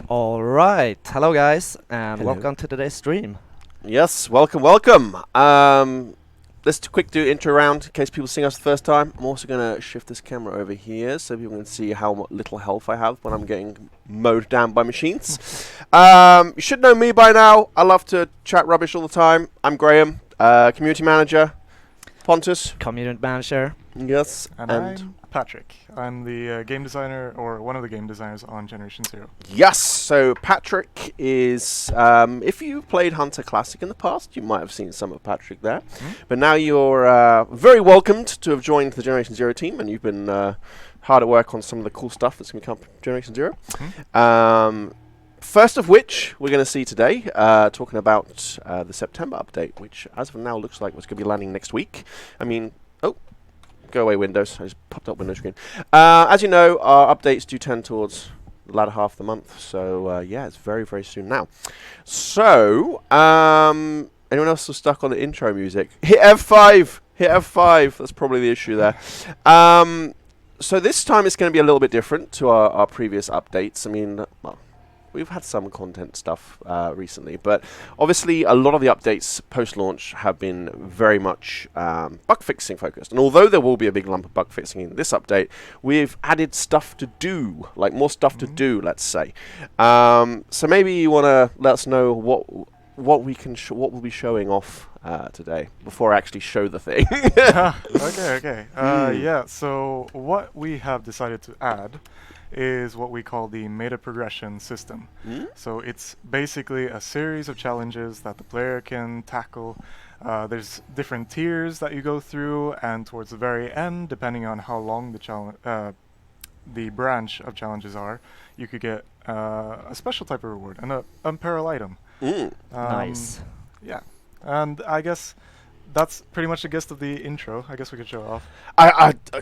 All right, hello guys, and Hello. welcome to today's stream. Yes, welcome. Let's quick do intro round in case people seeing us the first time. I'm also going to shift this camera over here so people can see how little health I have when I'm getting mowed down by machines. You should know me by now. I love to chat rubbish all the time. I'm Graham, community manager. Pontus. Community manager. Yes. And I'm Patrick. I'm the game designer, or one of the game designers on Generation Zero. Yes, so Patrick is, if you've played Hunter Classic in the past, you might have seen some of Patrick there. But now you're very welcomed to have joined the Generation Zero team, and you've been hard at work on some of the cool stuff that's going to come from Generation Zero. First of which, we're going to see today, talking about the September update, which as of now looks like was going to be landing next week. I mean, go away Windows, I just popped up Windows screen. As you know, our updates do tend towards the latter half of the month, so yeah, it's very, very soon now. So, anyone else still stuck on the intro music? Hit F5! Hit F5! That's probably the issue there. So this time it's going to be a little bit different to our previous updates. I mean, well, we've had some content stuff recently, but obviously a lot of the updates post-launch have been very much bug fixing focused. And although there will be a big lump of bug fixing in this update, we've added stuff to do, like more stuff to do, let's say. So maybe you want to let us know what we'll be showing off today before I actually show the thing. Okay. Yeah, so what we have decided to add is what we call the meta progression system. So it's basically a series of challenges that the player can tackle. There's different tiers that you go through, and towards the very end, depending on how long the branch of challenges are, you could get a special type of reward and a unparalleled item. Nice. Yeah, and I guess that's pretty much the gist of the intro. I guess we could show it off.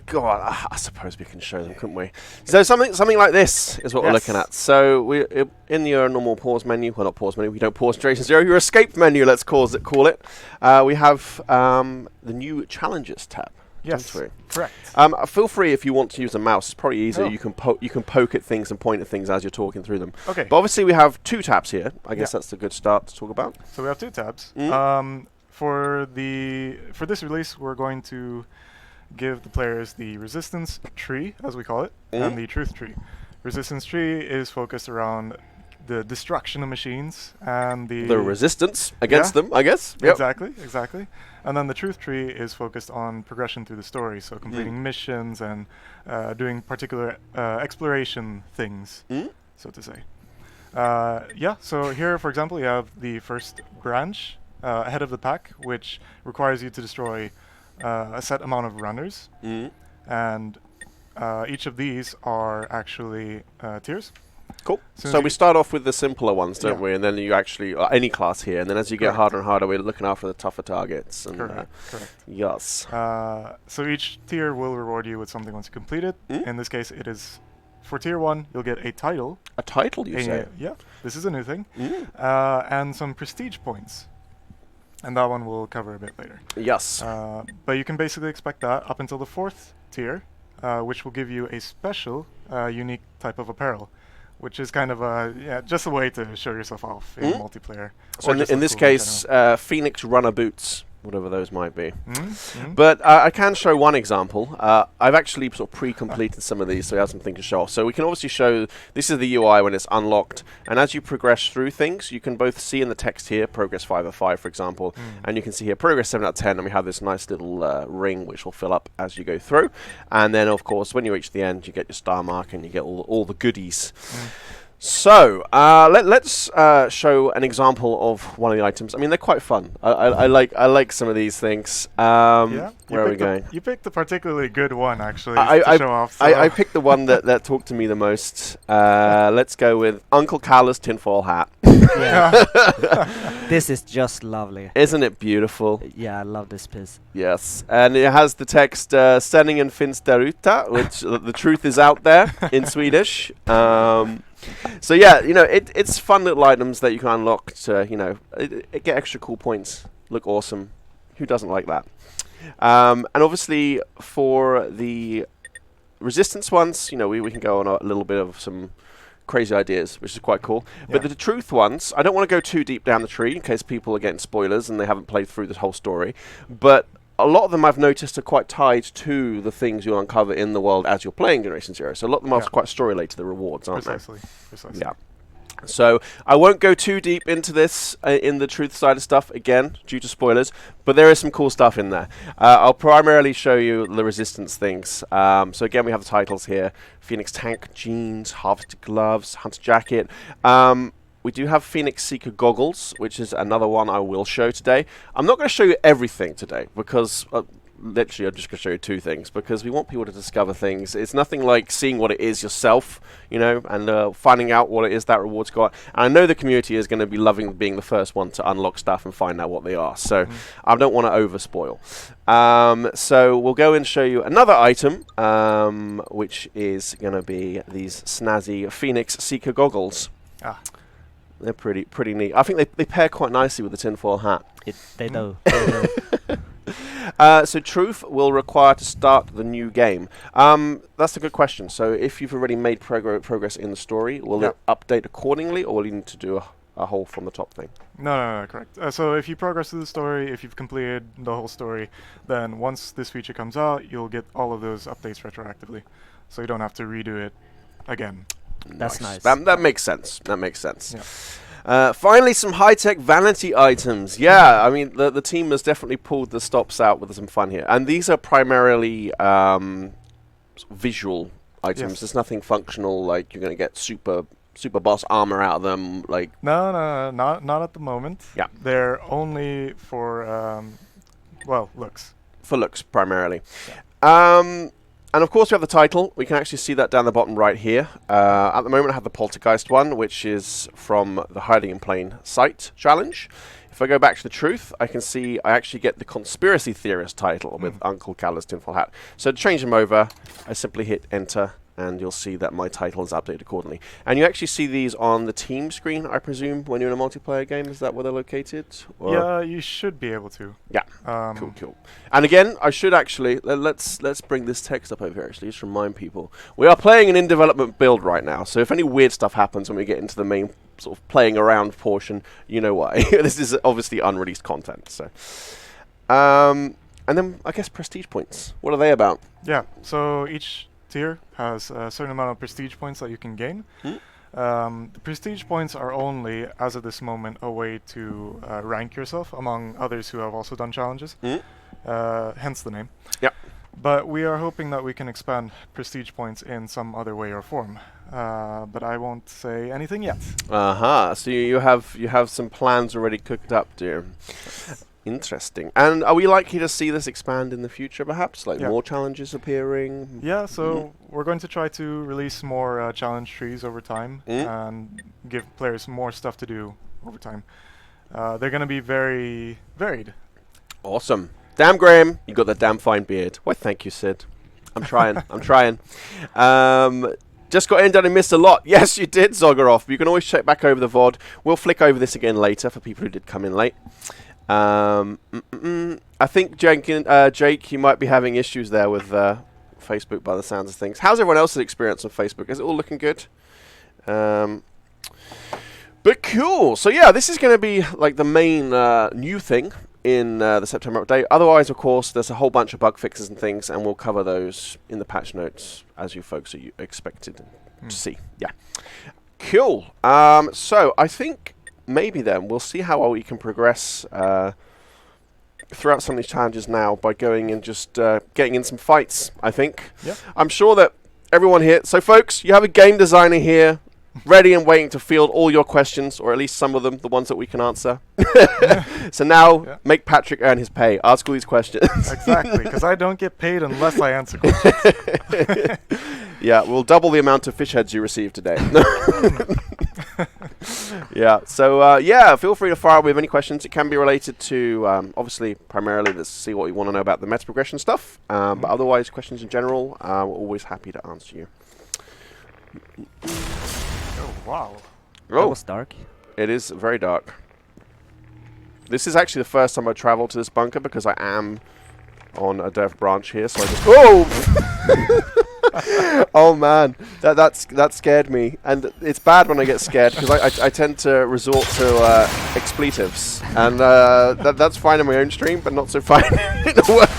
Go on. I suppose we can show them, couldn't we? So something like this is what we're looking at. So we in your normal pause menu, well not pause menu, we don't pause Generation Zero. Your escape menu, let's call it. We have the new challenges tab. Yes, correct. Feel free if you want to use a mouse. It's probably easier. You can poke at things and point at things as you're talking through them. Okay. But obviously we have two tabs here. I guess that's a good start to talk about. So we have two tabs. For this release, we're going to give the players the resistance tree, as we call it, and the truth tree. Resistance tree is focused around the destruction of machines and the resistance against them, I guess. Yep. Exactly. And then the truth tree is focused on progression through the story, so completing missions and doing particular exploration things, so to say. So here, for example, you have the first branch ahead of the pack, which requires you to destroy a set amount of runners. And each of these are actually tiers. Cool. So we start off with the simpler ones, don't we? And then you actually, any class here, and then as you get harder and harder, we're looking after the tougher targets. And, Correct. Yes. So each tier will reward you with something once you complete it. In this case, it is, for tier 1, you'll get a title. A title, you say? Yeah, this is a new thing. And some prestige points. And that one we'll cover a bit later. Yes. But you can basically expect that up until the 4th tier, which will give you a special, unique type of apparel, which is kind of just a way to show yourself off in multiplayer. So in this case, Phoenix Runner boots, whatever those might be. But I can show one example. I've actually sort of pre-completed some of these, so I have something to show off. So we can obviously show, this is the UI when it's unlocked, and as you progress through things, you can both see in the text here, progress 5 of 5, for example, and you can see here, progress 7 out of 10, and we have this nice little ring which will fill up as you go through. And then, of course, when you reach the end, you get your star mark, and you get all the goodies. So, let's show an example of one of the items. I mean, they're quite fun. I like some of these things. Where are we going? You picked a particularly good one, actually, to show off. So. I picked the one that talked to me the most. Let's go with Uncle Carla's tinfoil hat. This is just lovely. Isn't it beautiful? Yeah, I love this piece. Yes, and it has the text "Sanningen finns där ute," which the truth is out there in Swedish. So yeah, it's fun little items that you can unlock to, get extra cool points, look awesome. Who doesn't like that? And obviously for the resistance ones, we can go on a little bit of some crazy ideas, which is quite cool. But Yeah. the truth ones, I don't want to go too deep down the tree in case people are getting spoilers and they haven't played through the whole story. But a lot of them I've noticed are quite tied to the things you uncover in the world as you're playing Generation Zero. So a lot of them are Yeah. quite story-related, the rewards, aren't Precisely. they? Yeah. So I won't go too deep into this in the truth side of stuff, again, due to spoilers, but there is some cool stuff in there. I'll primarily show you the resistance things. So again, we have the titles here: Phoenix Tank Jeans, Harvester Gloves, Hunter Jacket. We do have Phoenix Seeker Goggles, which is another one I will show today. I'm not going to show you everything today, because literally I'm just going to show you 2 things, because we want people to discover things. It's nothing like seeing what it is yourself, you know, and finding out what it is that reward's got. And I know the community is going to be loving being the first one to unlock stuff and find out what they are. So I don't want to overspoil. So we'll go and show you another item, which is going to be these snazzy Phoenix Seeker Goggles. Ah. They're pretty neat. I think they pair quite nicely with the tinfoil hat. They do. They do. So truth will require to start the new game. That's a good question. So if you've already made progress in the story, will it update accordingly, or will you need to do a whole from the top thing? No, correct. So if you progress through the story, if you've completed the whole story, then once this feature comes out, you'll get all of those updates retroactively. So you don't have to redo it again. That's nice. That makes sense. That makes sense. Yeah. Finally, some high-tech vanity items. Yeah, I mean, the team has definitely pulled the stops out with some fun here. And these are primarily visual items. Yes. There's nothing functional, like you're going to get super boss armor out of them. Like No, not at the moment. Yeah. They're only for, looks. for looks, primarily. And of course we have the title. We can actually see that down the bottom right here. At the moment I have the Poltergeist one, which is from the Hiding in Plain Sight challenge. If I go back to the truth, I can see I actually get the Conspiracy Theorist title with Uncle Cal's tinfoil hat. So to change them over, I simply hit enter, and you'll see that my title is updated accordingly. And you actually see these on the team screen, I presume, when you're in a multiplayer game. Is that where they're located? Or? Yeah, you should be able to. Yeah. Cool. And again, I should actually let's bring this text up over here. Actually, just remind people we are playing an in-development build right now. So if any weird stuff happens when we get into the main sort of playing around portion, you know why. This is obviously unreleased content. So, and then I guess prestige points. What are they about? Yeah. So each tier has a certain amount of prestige points that you can gain. The prestige points are only, as of this moment, a way to rank yourself among others who have also done challenges. Hence the name. Yeah. But we are hoping that we can expand prestige points in some other way or form. But I won't say anything yet. So you have some plans already cooked up, dear. Interesting. And are we likely to see this expand in the future, perhaps? Like more challenges appearing? Yeah, so we're going to try to release more challenge trees over time and give players more stuff to do over time. They're going to be very varied. Awesome. Damn, Graham, you got that damn fine beard. Why, thank you, Sid. I'm trying. I'm trying. Just got in done and missed a lot. Yes, you did, Zogaroff. You can always check back over the VOD. We'll flick over this again later for people who did come in late. I think Jake, you might be having issues there with Facebook by the sounds of things. How's everyone else's experience on Facebook? Is it all looking good? But cool. So yeah, this is going to be like the main new thing in the September update. Otherwise, of course, there's a whole bunch of bug fixes and things, and we'll cover those in the patch notes as you folks are expected to see. Yeah. Cool. So I think maybe then we'll see how well we can progress throughout some of these challenges now by going and just getting in some fights, I think. Yep. I'm sure that everyone here... So, folks, you have a game designer here ready and waiting to field all your questions, or at least some of them, the ones that we can answer. So now, make Patrick earn his pay. Ask all these questions. Exactly, because I don't get paid unless I answer questions. Yeah, we'll double the amount of fish heads you receive today. Yeah, so yeah, feel free to fire with any questions. It can be related to, obviously, primarily, let's see what you want to know about the meta progression stuff. But otherwise, questions in general, we're always happy to answer you. Oh, wow. That was dark. It is very dark. This is actually the first time I traveled to this bunker because I am on a dev branch here, so I just... Oh! Oh man, that scared me, and it's bad when I get scared because I tend to resort to expletives, and that's fine in my own stream, but not so fine in the work.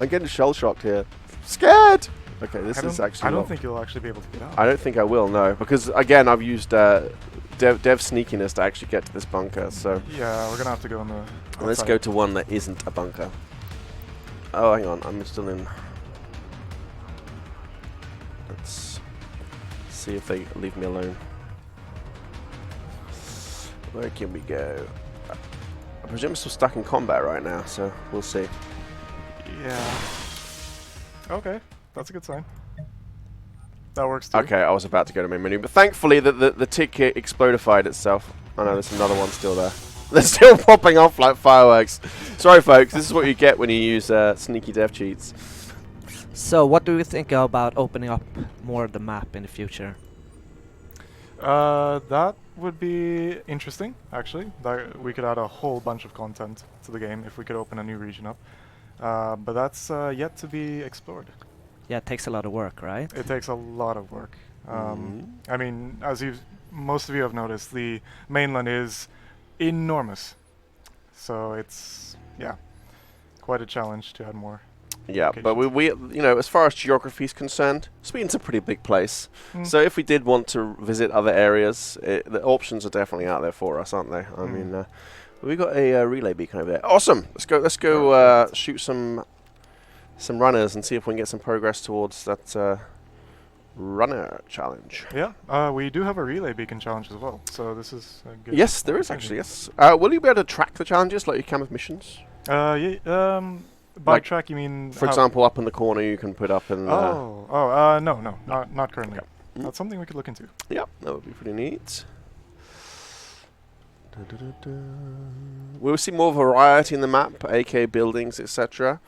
I'm getting shell shocked here. Scared. Okay, this is actually. I don't think you'll actually be able to get out. I don't think I will. No, because again, I've used dev sneakiness to actually get to this bunker. So yeah, we're gonna have to go on the. Let's go to one that isn't a bunker. Oh, hang on, I'm still in. Let's see if they leave me alone. Where can we go? I presume I'm still stuck in combat right now, so we'll see. Yeah. Okay, that's a good sign. That works too. Okay, I was about to go to main menu, but thankfully the ticket explodified itself. Oh no, there's another one still there. They're still popping off like fireworks. Sorry folks, this is what you get when you use sneaky dev cheats. So, what do you think about opening up more of the map in the future? That would be interesting, actually. We could add a whole bunch of content to the game if we could open a new region up. But that's yet to be explored. Yeah, it takes a lot of work, right? It takes a lot of work. I mean, as most of you have noticed, the mainland is enormous. So it's, yeah, quite a challenge to add more. Yeah, but we you know, as far as geography is concerned, Sweden's a pretty big place. So if we did want to visit other areas, the options are definitely out there for us, aren't they? I mean, we got a relay beacon over there. Awesome. Let's go shoot some runners and see if we can get some progress towards that runner challenge. Yeah, we do have a relay beacon challenge as well. So this is a good. Yes, there is actually. Yes. Will you be able to track the challenges like you can with missions? Yeah. By Like, track, you mean? For example, up in the corner, you can put up and. No, not currently. Okay. That's something we could look into. Yeah, that would be pretty neat. We'll see more variety in the map, aka buildings, etc.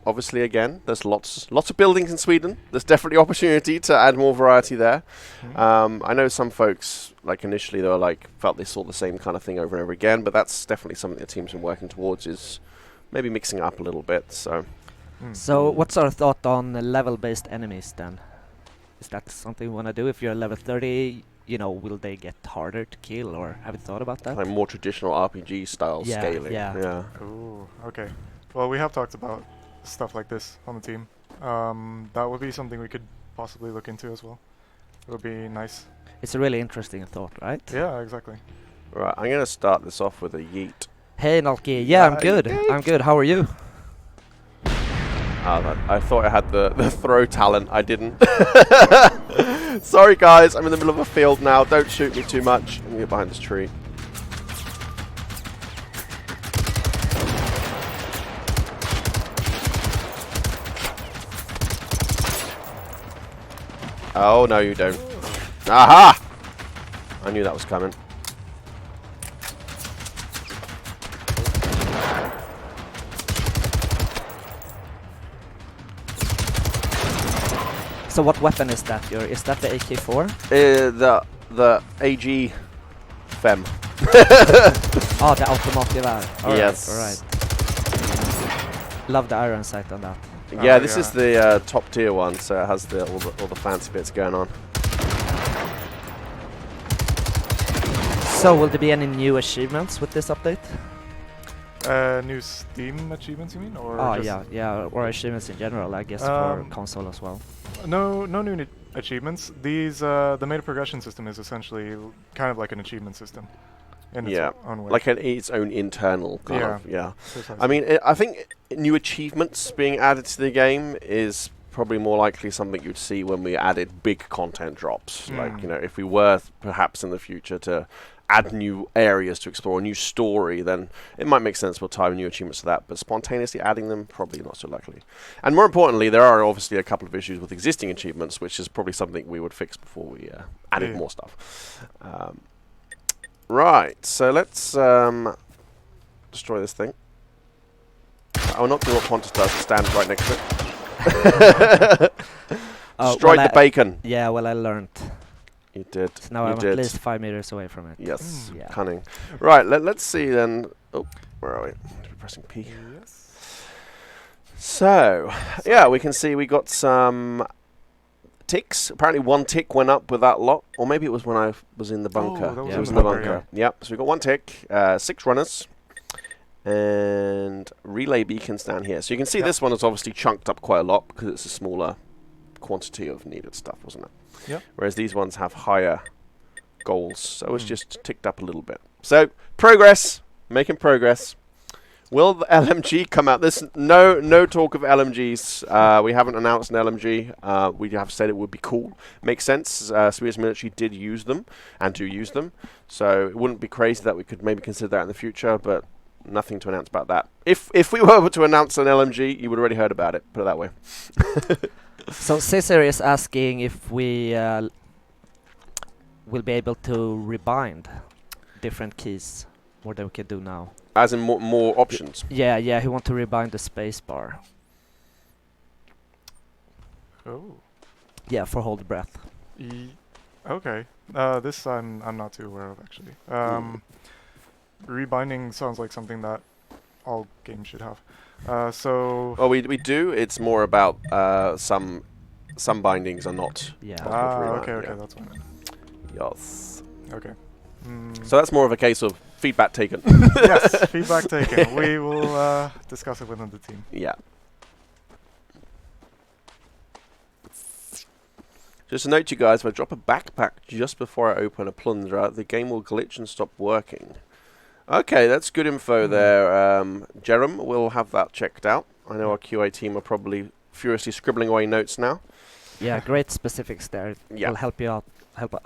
Obviously, again, there's lots of buildings in Sweden. There's definitely opportunity to add more variety there. I know some folks, like initially, they were like felt they saw the same kind of thing over and over again, but that's definitely something the team's been working towards. Is maybe mixing it up a little bit. So, what's our thought on level-based enemies then? Is that something we want to do? If you're level 30, you know, will they get harder to kill, or have you thought about that? Like more traditional RPG style Yeah, scaling. yeah. Ooh, okay. Well, we have talked about stuff like this on the team. That would be something we could possibly look into as well. It would be nice. It's a really interesting thought, right? Yeah, exactly. Right, I'm gonna start this off with a yeet. Hey, Nalki. Yeah, I'm good. I'm good. How are you? I thought I had the throw talent. I didn't. Sorry, guys. I'm in the middle of a field now. Don't shoot me too much. I'm gonna get behind this tree. Oh, no, you don't. Aha! I knew that was coming. So what weapon is that? Is that the AK-4? The AG Fem. Oh, the automatic. Yes. Alright. Love the iron sight on that. Yeah, this is the top tier one, so it has all the fancy bits going on. So will there be any new achievements with this update? New Steam achievements, you mean? Or yeah, or achievements in general, I guess, for console as well. No new achievements. These the meta progression system is essentially kind of like an achievement system. In its own way. Like its own internal kind of. Yeah. Precisely. I mean, I think new achievements being added to the game is probably more likely something you'd see when we added big content drops. Like, you know, if we were perhaps in the future to add new areas to explore, a new story, then it might make sense we'll tie new achievements to that, but spontaneously adding them, probably not so likely. And more importantly, there are obviously a couple of issues with existing achievements, which is probably something we would fix before we added more stuff. Right, so let's destroy this thing. I will not do what Pontus does, stand right next to it. Destroyed the bacon. Yeah, well, I learned. You did. So now I'm at least 5 meters away from it. Yes, Yeah. cunning. Right, let's see then. Oh, where are we? Pressing P. Yes. So, yeah, we can see we got some ticks. Apparently one tick went up with that lot. Or maybe it was when I was in the bunker. that was Yeah, It was in in the the bunker, bunker. Yep, so we got one tick, 6 runners, and relay beacons down here. So you can see this one is obviously chunked up quite a lot because it's a smaller quantity of needed stuff, wasn't it? Yep. Whereas these ones have higher goals, so it's just ticked up a little bit. So, progress, making progress. Will the LMG come out? There's no talk of LMGs. We haven't announced an LMG. We have said it would be cool. Makes sense. Swedish military did use them and do use them. So it wouldn't be crazy that we could maybe consider that in the future, but nothing to announce about that. If we were to announce an LMG, you would have already heard about it. Put it that way. So Caesar is asking if we will be able to rebind different keys more than we can do now. As in more options. Yeah, he wants to rebind the space bar. Oh. Yeah, for hold breath. Okay. This I'm not too aware of actually. Rebinding sounds like something that all games should have. So. Oh, we do. It's more about some bindings are not. Yeah. Okay, yeah. that's fine. Yes. Okay. So that's more of a case of feedback taken. Yes, feedback taken. We will discuss it within the team. Yeah. Just a note to you guys, if I drop a backpack just before I open a plunder, the game will glitch and stop working. Okay, that's good info there. Jerem, we'll have that checked out. I know our QA team are probably furiously scribbling away notes now. Yeah, great specifics there. Yeah. Will help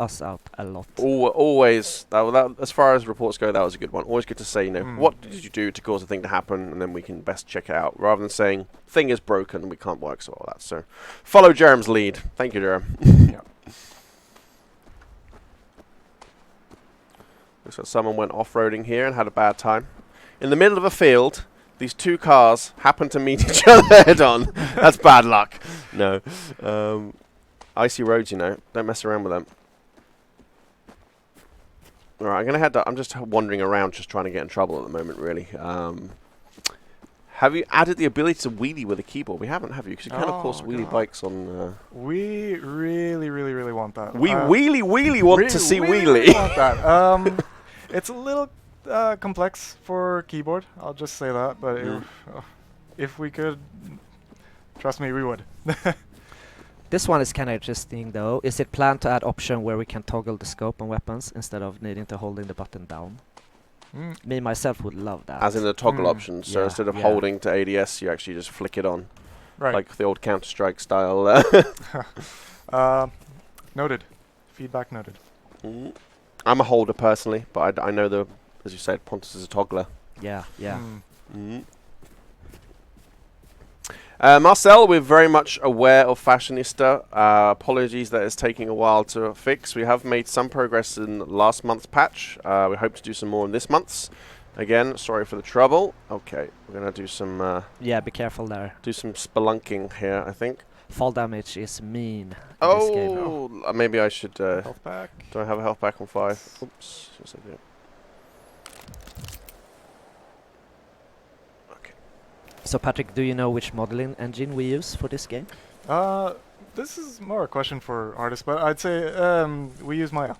us out a lot. Always, that, as far as reports go, that was a good one. Always good to say, what did you do to cause a thing to happen, and then we can best check it out, rather than saying, thing is broken and we can't work, so all that. So, follow Jerem's lead. Thank you, Jerem. Yeah. Looks like someone went off-roading here and had a bad time. In the middle of a field, these two cars happen to meet each other head-on. That's bad luck. No. Icy roads, don't mess around with them. Alright, I'm going to head up. I'm just wandering around just trying to get in trouble at the moment, really. Have you added the ability to wheelie with a keyboard? We haven't, have you? Because you can, of course, wheelie bikes on... We really, really, really want that. We really want to see wheelie. Want that. It's a little complex for keyboard, I'll just say that. But if we could, trust me, we would. This one is kind of interesting though. Is it planned to add option where we can toggle the scope on weapons instead of needing to holding the button down? Me myself would love that. As in the toggle option, so instead of holding to ADS, you actually just flick it on. Right. Like the old Counter-Strike style. Noted. Feedback noted. I'm a holder personally, but I know as you said, Pontus is a toggler. Yeah. Marcel, we're very much aware of Fashionista. Apologies that it's taking a while to fix. We have made some progress in last month's patch. We hope to do some more in this month's. Again, sorry for the trouble. Okay, we're gonna do some. Yeah, be careful there. Do some spelunking here, I think. Fall damage is mean. In this game. Maybe I should. Health pack. Do I have a health pack on 5? Oops. Yes, I do. So Patrick, do you know which modeling engine we use for this game? This is more a question for artists, but I'd say we use Maya.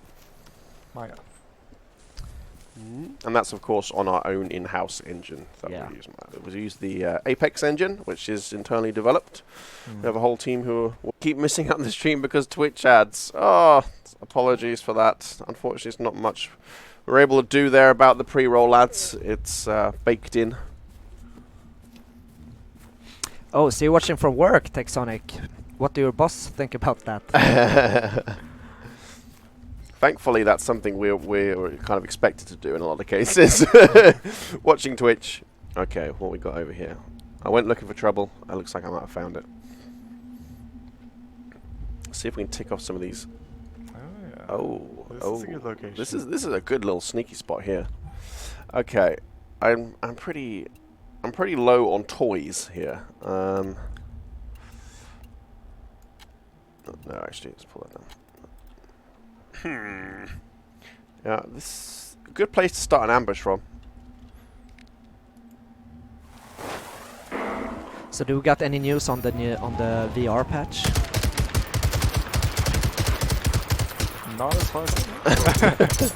And that's of course on our own in-house engine that we use. We use the Apex engine, which is internally developed. We have a whole team who will keep missing out on the stream because Twitch ads. Oh, apologies for that. Unfortunately, it's not much we're able to do there about the pre-roll ads. It's baked in. Oh, so you're watching from work, Texonic. What do your boss think about that? Thankfully, that's something we're kind of expected to do in a lot of cases. Watching Twitch. Okay, what we got over here? I went looking for trouble. It looks like I might have found it. See if we can tick off some of these. Oh, yeah. This is a good location. This is a good little sneaky spot here. Okay, I'm pretty low on toys here. No, actually, let's pull that down. Yeah, this is a good place to start an ambush from. So do we got any news on the VR patch? Not as far as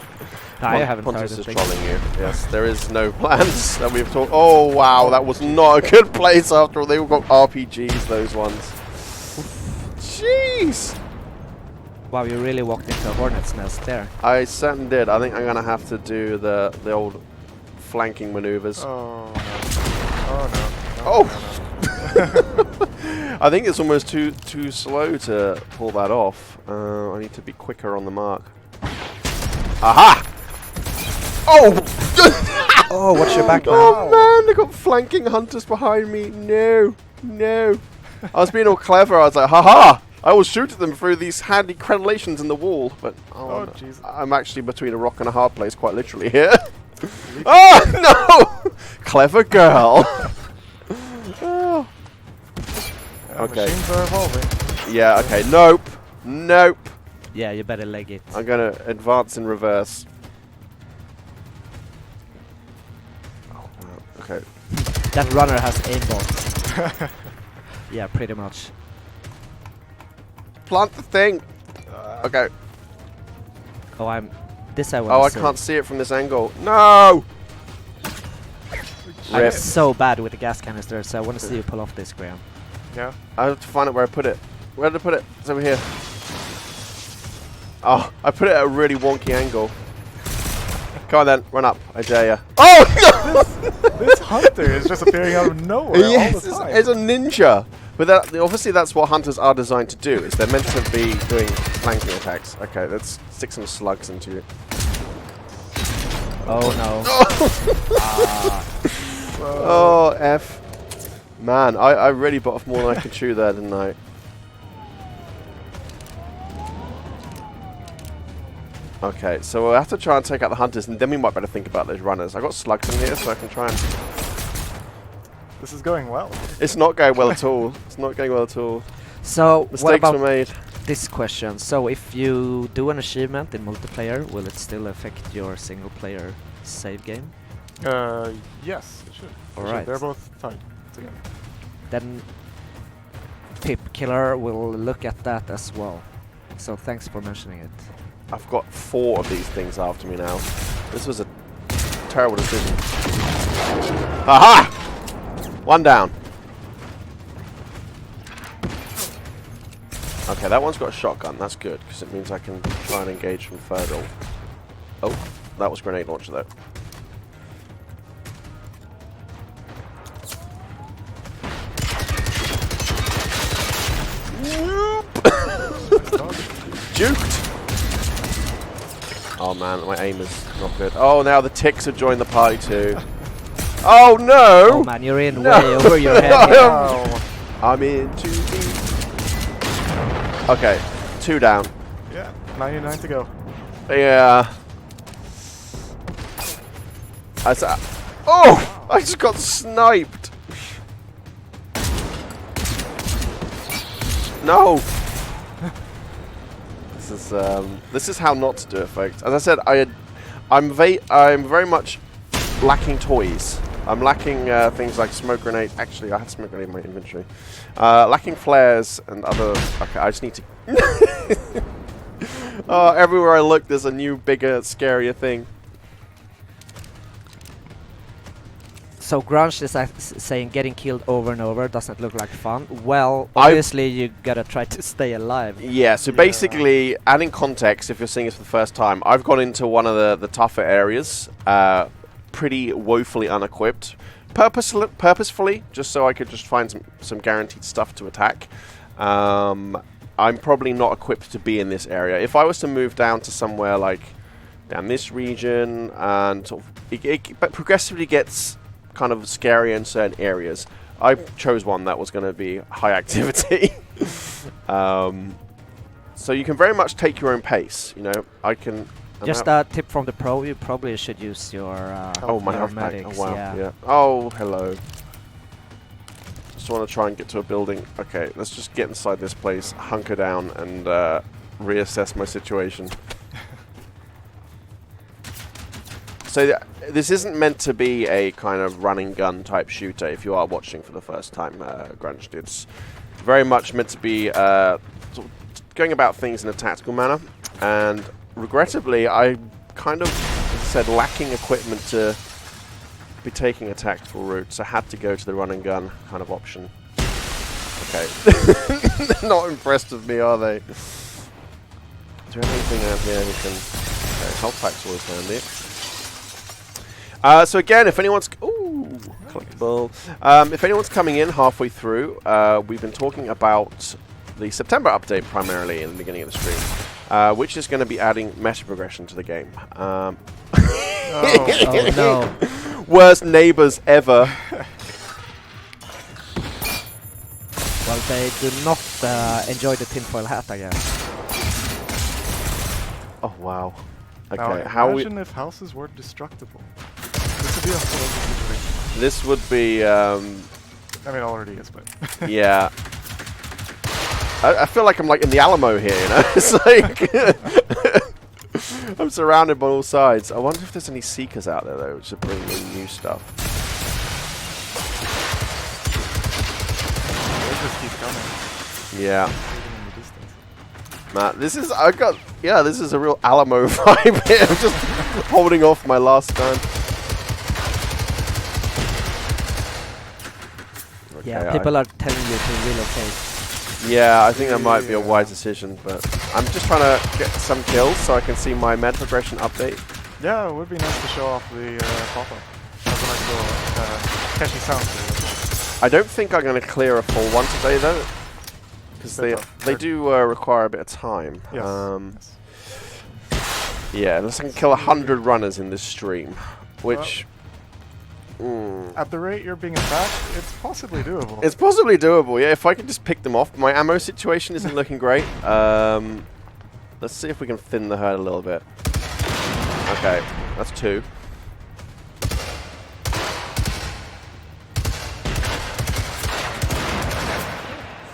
I haven't heard Pontus is anything. trolling you. Yes, there is no plans that we've talked. Oh wow, that was not a good place after all. They all got RPGs, those ones. Jeez. Wow, you really walked into a hornet's nest there. I certainly did. I think I'm gonna have to do the old flanking maneuvers. Oh no. Oh no. Oh. No. I think it's almost too slow to pull that off. I need to be quicker on the mark. Aha! Oh! Oh, watch your back, man. Oh man, they got flanking hunters behind me. No, no. I was being all clever. I was like, haha! I will shoot at them through these handy crenellations in the wall. But Oh, no. Jesus. I'm actually between a rock and a hard place, quite literally here. Oh no! Clever girl. Oh. Okay. Machines are evolving. Yeah. Okay. Nope. Nope. Yeah, you better leg it. I'm gonna advance in reverse. Oh, wow. Okay. That runner has aimbot. Yeah, pretty much. Plant the thing. Okay. Oh, I Oh, I can't see it from this angle. No! I'm Rip. so bad with the gas canister, so I want to see you pull off this, Graham. Yeah. I have to find out where I put it. Where did I put it? It's over here. Oh, I put it at a really wonky angle. Come on then, run up. I dare ya. Oh no! This hunter is just appearing out of nowhere Yes, all the time. it's a ninja. But that, obviously that's what hunters are designed to do. Is they're meant to be doing flanking attacks. Okay, let's stick some slugs into you. Oh no. Oh, F. Man, I really bit off more than I could chew there, didn't I? Okay, so we'll have to try and take out the hunters, and then we might better think about those runners. I got slugs in here, so I can try and... This is going well. It's not going well at all. It's not going well at all. So, what Mistakes about were made. this question? So, if you do an achievement in multiplayer, will it still affect your single player save game? Yes, it should. Alright. They're both tied together. Then Pip Killer will look at that as well. So, thanks for mentioning it. I've got 4 of these things after me now. This was a terrible decision. Aha! 1 down. Okay, that one's got a shotgun. That's good, because it means I can try and engage from further. Oh, that was grenade launcher, though. Juked! Oh man, my aim is not good. Oh, now the ticks have joined the party too. Oh no! Oh man, you're in No. way over your head here. Oh. I'm in too deep. Okay, 2 down. Yeah, 99 to go. Yeah. Oh! I just got sniped! No! This is how not to do it, folks. As I said, I'm very much lacking toys. I'm lacking things like smoke grenade. Actually, I have smoke grenade in my inventory. Lacking flares and other. Okay, I just need to. Oh, everywhere I look, there's a new, bigger, scarier thing. So Grunge is saying getting killed over and over doesn't look like fun. Well, obviously you gotta try to stay alive. Yeah, so basically, adding context, if you're seeing this for the first time, I've gone into one of the tougher areas, pretty woefully unequipped, purposefully, just so I could just find some guaranteed stuff to attack. I'm probably not equipped to be in this area. If I was to move down to somewhere like down this region, and sort of, it progressively gets kind of scary in certain areas. I chose one that was going to be high activity. So you can very much take your own pace. You know, I can. Just a tip from the pro: you probably should use your oh, my your health pack. Oh medics, wow. yeah. Yeah. Oh, hello. Just want to try and get to a building. Okay, let's just get inside this place, hunker down, and reassess my situation. So this isn't meant to be a kind of running gun type shooter. If you are watching for the first time, Grunge, it's very much meant to be sort of going about things in a tactical manner. And regrettably, I kind of, as I said, lacking equipment to be taking a tactical route, so I had to go to the run and gun kind of option. Okay. They're not impressed with me, are they? Is there anything out here we can... Okay, health pack's always handy. So again, if anyone's... Ooh, collectible. If anyone's coming in halfway through, we've been talking about the September update primarily in the beginning of the stream, which is going to be adding meta progression to the game. Oh no. Worst neighbors ever. Well, they do not enjoy the tinfoil hat, I guess. Oh wow. Okay, Now, how we? imagine if houses were destructible. This would be a horrible situation. This would be. I mean, it already is, but Yeah. I feel like I'm like in the Alamo here, you know? It's like I'm surrounded by all sides. I wonder if there's any seekers out there though, which would bring in new stuff. they just keep coming. Yeah. Even in the distance. Matt, this is this is a real Alamo vibe here. I'm just holding off my last stand. Okay, Yeah, people are telling you to relocate. Yeah, I think that might be a wise decision, but I'm just trying to get some kills so I can see my med progression update. Yeah, it would be nice to show off the pop-up. That's a nice little catchy sound. I don't think I'm going to clear a full one today though, because they do require a bit of time. Yes. Yeah, unless I can kill 100 runners in this stream, which... At the rate you're being attacked, it's possibly doable. It's possibly doable, yeah, if I can just pick them off. My ammo situation isn't looking great. Let's see if we can thin the herd a little bit. Okay, that's 2.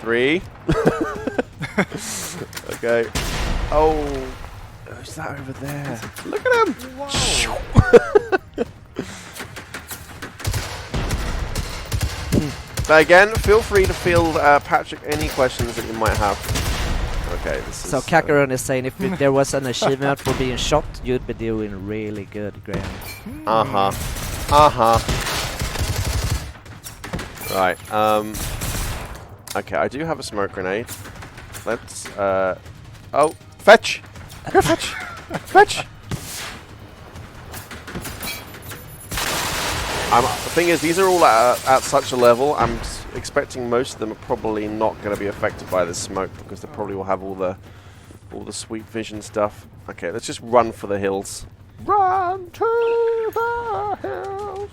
Three. Okay. Oh, who's that over there? Look at him! Wow. But again, feel free to field, Patrick, any questions that you might have. Okay, this is... So Kakarun is saying if there was an achievement for being shot, you'd be doing really good, Graham. Uh-huh. Uh-huh. Right, okay, I do have a smoke grenade. Let's, oh, fetch! Go fetch! Fetch! The thing is, these are all at such a level, I'm expecting most of them are probably not going to be affected by this smoke, because they probably will have all the sweet vision stuff. Okay, let's just run for the hills. Run to the hills!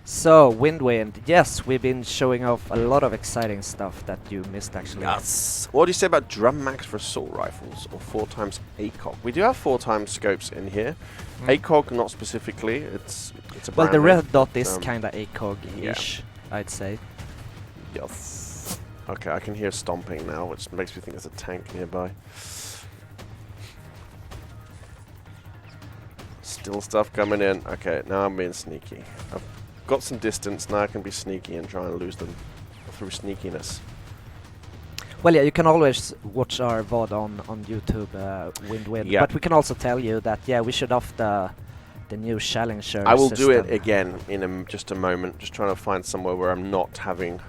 So, Wind, yes, we've been showing off a lot of exciting stuff that you missed actually. Yes. What do you say about drum max for assault rifles or 4x ACOG? We do have 4x scopes in here. ACOG not specifically. It's a Well, the brand red name. dot is kind of ACOG-ish, I'd say. Yes. Okay, I can hear stomping now, which makes me think there's a tank nearby. Still stuff coming in. Okay, now I'm being sneaky. I've got some distance, now I can be sneaky and try and lose them through sneakiness. Well, yeah, you can always watch our VOD on YouTube, Wind. Yeah. But we can also tell you that, yeah, we should off the new Challenger I will system. do it again in just a moment, just trying to find somewhere where I'm not having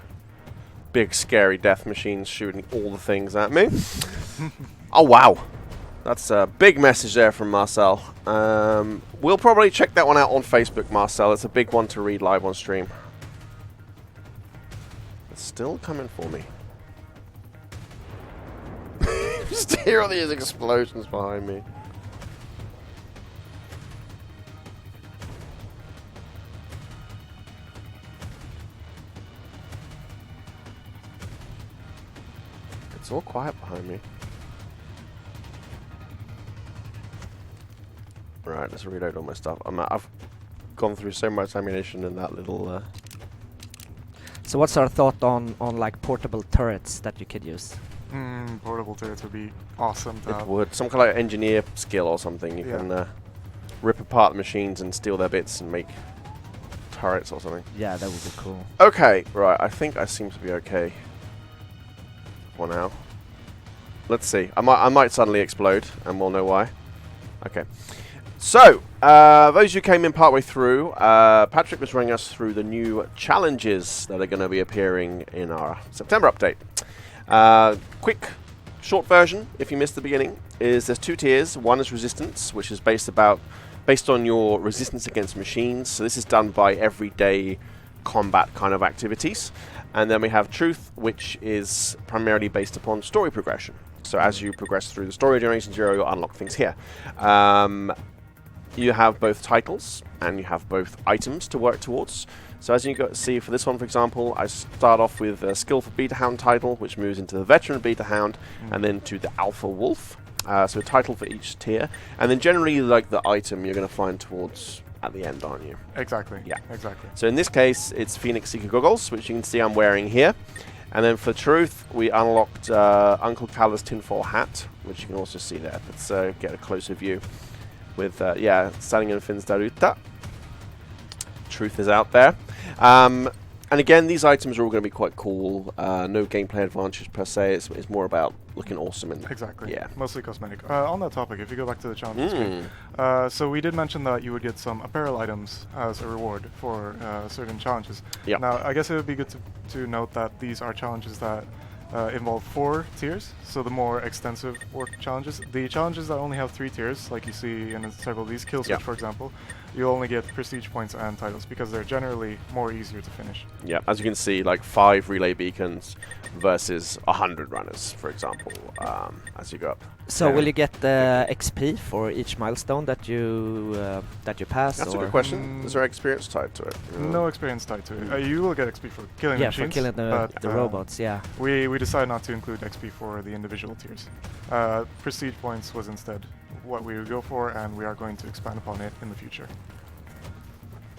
big scary death machines shooting all the things at me. Oh wow, that's a big message there from Marcel. We'll probably check that one out on Facebook, Marcel. It's a big one to read live on stream. It's still coming for me. Just hear all these explosions behind me. It's all quiet behind me. Right, let's reload all my stuff. I've gone through so much ammunition in that little... So what's our thought on like portable turrets that you could use? Portable turrets would be awesome to It have. would. Some kind of engineer skill or something. You Yeah. can rip apart the machines and steal their bits and make turrets or something. Yeah, that would be cool. Okay, right. I think I seem to be okay for now. Let's see. I might suddenly explode, and we'll know why. Okay. So, those who came in partway through, Patrick was running us through the new challenges that are going to be appearing in our September update. Quick, short version, if you missed the beginning, is there's 2 tiers. One is resistance, which is based on your resistance against machines. So this is done by everyday combat kind of activities. And then we have truth, which is primarily based upon story progression. So as you progress through the story of Generation Zero, you'll unlock things here. You have both titles and you have both items to work towards. So as you can see for this one, for example, I start off with a Skillful Beta Hound title, which moves into the Veteran Beta Hound, and then to the Alpha Wolf. So a title for each tier. And then generally, like the item you're going to find towards at the end, aren't you? Exactly. Yeah. Exactly. So in this case, it's Phoenix Seeker Goggles, which you can see I'm wearing here. And then for truth, we unlocked Uncle Cal's tinfoil hat, which you can also see there. Let's get a closer view with, Standing in Fins Daruta. Truth is out there. And again, these items are all going to be quite cool. No gameplay advantage per se. It's more about looking awesome. Exactly. Yeah. Mostly cosmetic. On that topic, if you go back to the challenge screen, so we did mention that you would get some apparel items as a reward for certain challenges. Yeah. Now, I guess it would be good to note that these are challenges that involve 4 tiers, so the more extensive work challenges. The challenges that only have 3 tiers, like you see in several of these, Kill Switch, for example, you only get prestige points and titles because they're generally more easier to finish. Yeah, as you can see, like 5 relay beacons versus 100 runners, for example, as you go up. So will you get the XP for each milestone that you pass? That's a or good question. Is there experience tied to it? No experience tied to it. You will get XP for killing the Yeah, machines. for killing the robots. Yeah. We decided not to include XP for the individual tiers. Prestige points was instead what we would go for, and we are going to expand upon it in the future.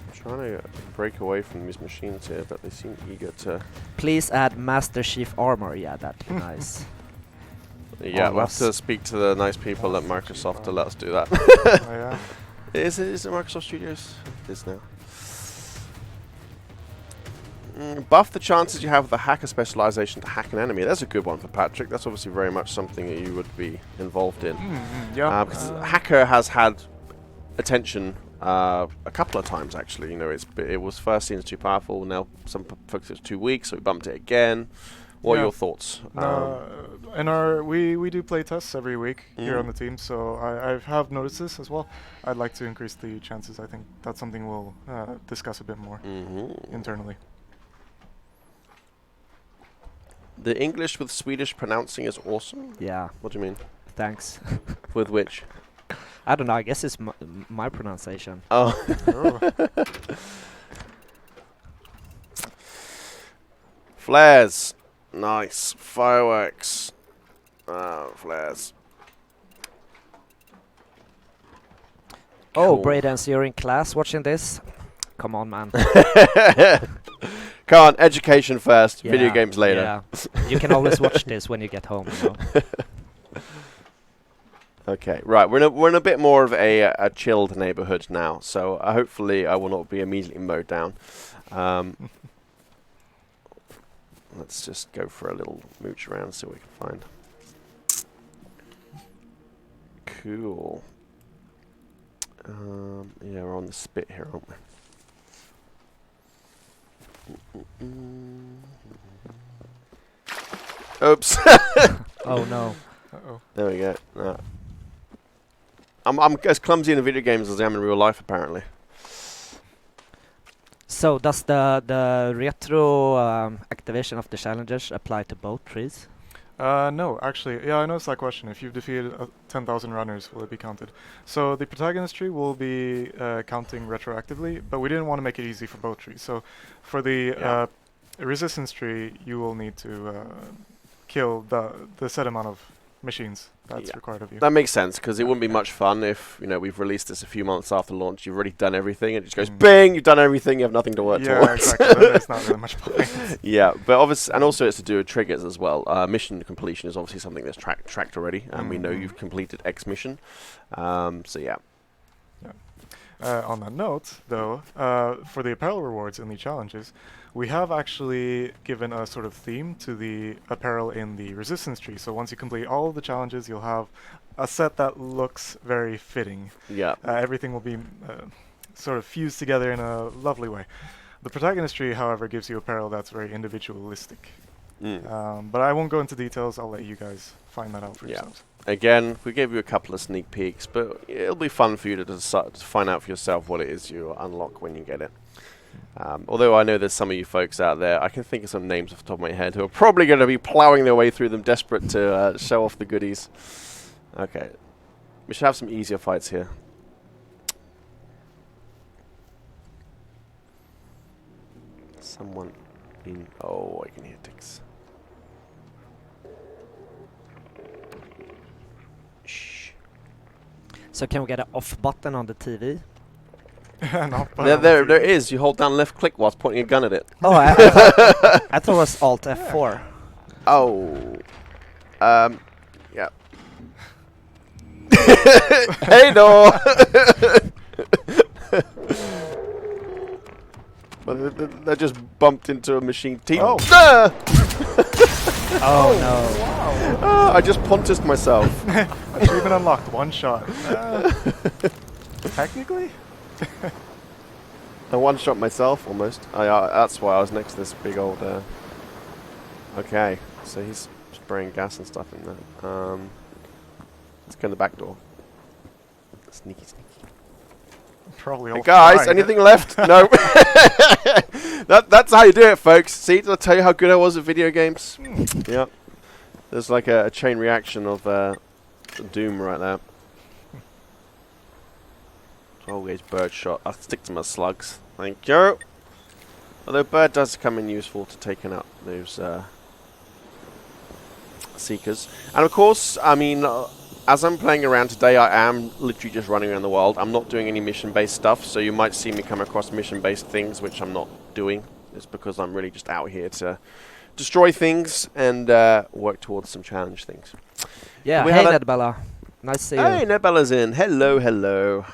I'm trying to break away from these machines here, but they seem eager to... Please add Master Chief Armor. Yeah, that'd be nice. Yeah, we'll have to speak to the nice people at Microsoft to let us do that. Oh, yeah. Is it Microsoft Studios? It is now. Buff the chances you have of the hacker specialization to hack an enemy. That's a good one for Patrick. That's obviously very much something that you would be involved in. Yeah. Because hacker has had attention a couple of times, actually. You know, it was first seen as too powerful. Now some folks it's too weak, so we bumped it again. What are your thoughts? We do play tests every week here on the team, so I have noticed this as well. I'd like to increase the chances. I think that's something we'll discuss a bit more internally. The English with Swedish pronouncing is awesome. Yeah. What do you mean? Thanks. With which? I don't know. I guess it's my pronunciation. Oh. Flares. Nice. Fireworks. Flares. Oh, Cool. Braden, you're in class watching this? Come on, man. Come on, education first, video Yeah, games later. Yeah. You can always watch this when you get home. You know? Okay, right. We're in a bit more of a chilled neighborhood now, so hopefully I will not be immediately mowed down. Let's just go for a little mooch around, see what we can find. Cool. Yeah, we're on the spit here, aren't we? Oops. Oh no. Uh-oh. There we go. No. I'm as clumsy in the video games as I am in real life, apparently. So does the retro activation of the challenges apply to both trees? No, actually, yeah, I noticed that question. If you've defeated 10,000 runners, will it be counted? So the protagonist tree will be counting retroactively, but we didn't want to make it easy for both trees. So for the resistance tree, you will need to kill the set amount of machines that's Yeah. required of you. That makes sense, because it wouldn't be much fun if, you know, we've released this a few months after launch, you've already done everything, and it just goes, bing, you've done everything, you have nothing to work Yeah, towards. exactly. Then there's not really much point. Yeah, but obviously, and also it's to do with triggers as well. Mission completion is obviously something that's tracked already, and we know you've completed X mission. So yeah. On that note, though, for the apparel rewards in the challenges, we have actually given a sort of theme to the apparel in the resistance tree. So once you complete all of the challenges, you'll have a set that looks very fitting. Yeah. Everything will be sort of fused together in a lovely way. The protagonist tree, however, gives you apparel that's very individualistic. But I won't go into details. I'll let you guys find that out for yourselves. Again, we gave you a couple of sneak peeks, but it'll be fun for you to find out for yourself what it is you unlock when you get it. Although I know there's some of you folks out there, I can think of some names off the top of my head, who are probably going to be plowing their way through them, desperate to show off the goodies. Okay. We should have some easier fights here. Someone in... Oh, I can hear ticks. Shh. So can we get an off button on the TV? There is. You hold down left click whilst pointing a gun at it. Oh, I thought it was Alt F4. Oh. Yeah. Hey, no! But they just bumped into a machine team. Oh. Ah! Oh no. Ah, I just ponticed myself. Achievement unlocked, one shot. Technically? I one-shot myself, almost. That's why I was next to this big old... Okay, so he's spraying gas and stuff in there. Let's go in the back door. Sneaky, sneaky. Probably Hey all guys, fried. anything left? No. That's how you do it, folks. See, did I tell you how good I was at video games? Yeah. There's like a chain reaction of doom right there. Always bird shot. I'll stick to my slugs. Thank you. Although bird does come in useful to taking out those seekers. And of course, I mean, as I'm playing around today, I am literally just running around the world. I'm not doing any mission-based stuff, so you might see me come across mission-based things, which I'm not doing. It's because I'm really just out here to destroy things and work towards some challenge things. Yeah, We hey have Nedbella. Nice to see Hey, you. Nebella's in. Hello, hello.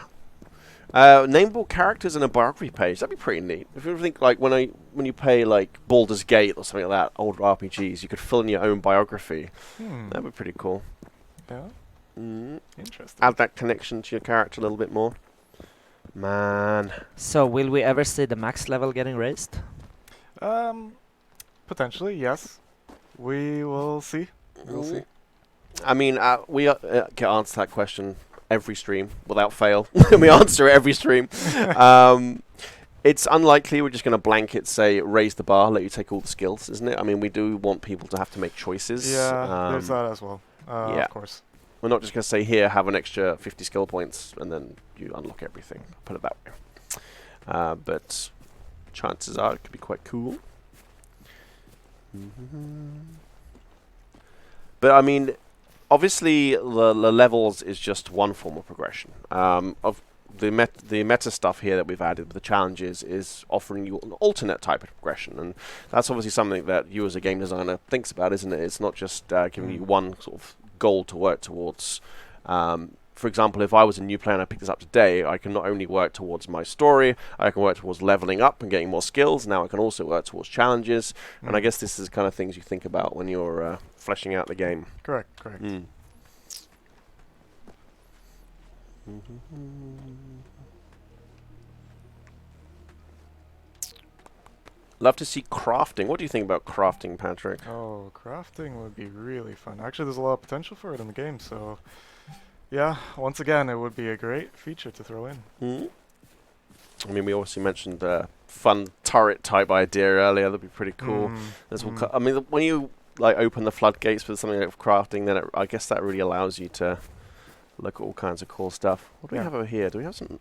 Nameable characters in a biography page. That'd be pretty neat. If you think like when you play like Baldur's Gate or something like that, old RPGs, you could fill in your own biography. That'd be pretty cool. Yeah, Mm. interesting. Add that connection to your character a little bit more. Man. So will we ever see the max level getting raised? Potentially, yes. We will see. We'll see. I mean, we get answer that question every stream without fail. We answer it every stream. It's unlikely we're just going to blanket say raise the bar, let you take all the skills, isn't it? I mean, we do want people to have to make choices. Yeah, there's that as well. yeah. Of course. We're not just going to say here have an extra 50 skill points and then you unlock everything. Put it that way. But chances are it could be quite cool. But I mean, obviously the levels is just one form of progression. Of the meta stuff here that we've added with the challenges is offering you an alternate type of progression, and that's obviously something that you as a game designer thinks about, isn't it? It's not just giving you one sort of goal to work towards. For example, if I was a new player and I picked this up today, I can not only work towards my story, I can work towards leveling up and getting more skills. Now I can also work towards challenges, and I guess this is the kind of things you think about when you're fleshing out the game. Correct, correct. Love to see crafting. What do you think about crafting, Patrick? Oh, crafting would be really fun. Actually, there's a lot of potential for it in the game, so yeah, once again, it would be a great feature to throw in. I mean, we also mentioned the fun turret type idea earlier. That'd be pretty cool. I mean, when you like open the floodgates with something like crafting, then I guess that really allows you to look at all kinds of cool stuff. What do we have over here? Do we have some?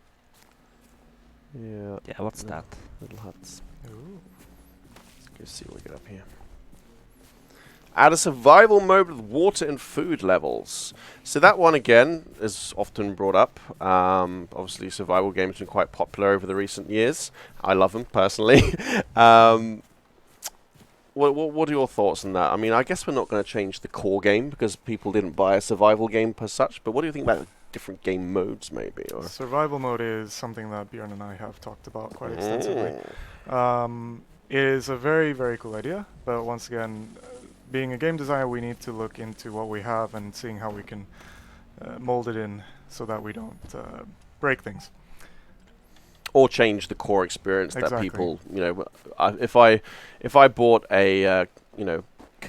Yeah. Yeah, what's that? Little huts. Ooh. Let's go see what we got up here. add a survival mode with water and food levels. So that one again is often brought up. Obviously, survival games have been quite popular over the recent years. I love them personally. What are your thoughts on that? I mean, I guess we're not going to change the core game because people didn't buy a survival game per such. But what do you think about the different game modes, maybe? Or Survival mode is something that Björn and I have talked about quite extensively. It is a very, very cool idea, but once again, being a game designer, we need to look into what we have and seeing how we can mold it in so that we don't break things. Or change the core experience that Exactly. people, if I bought a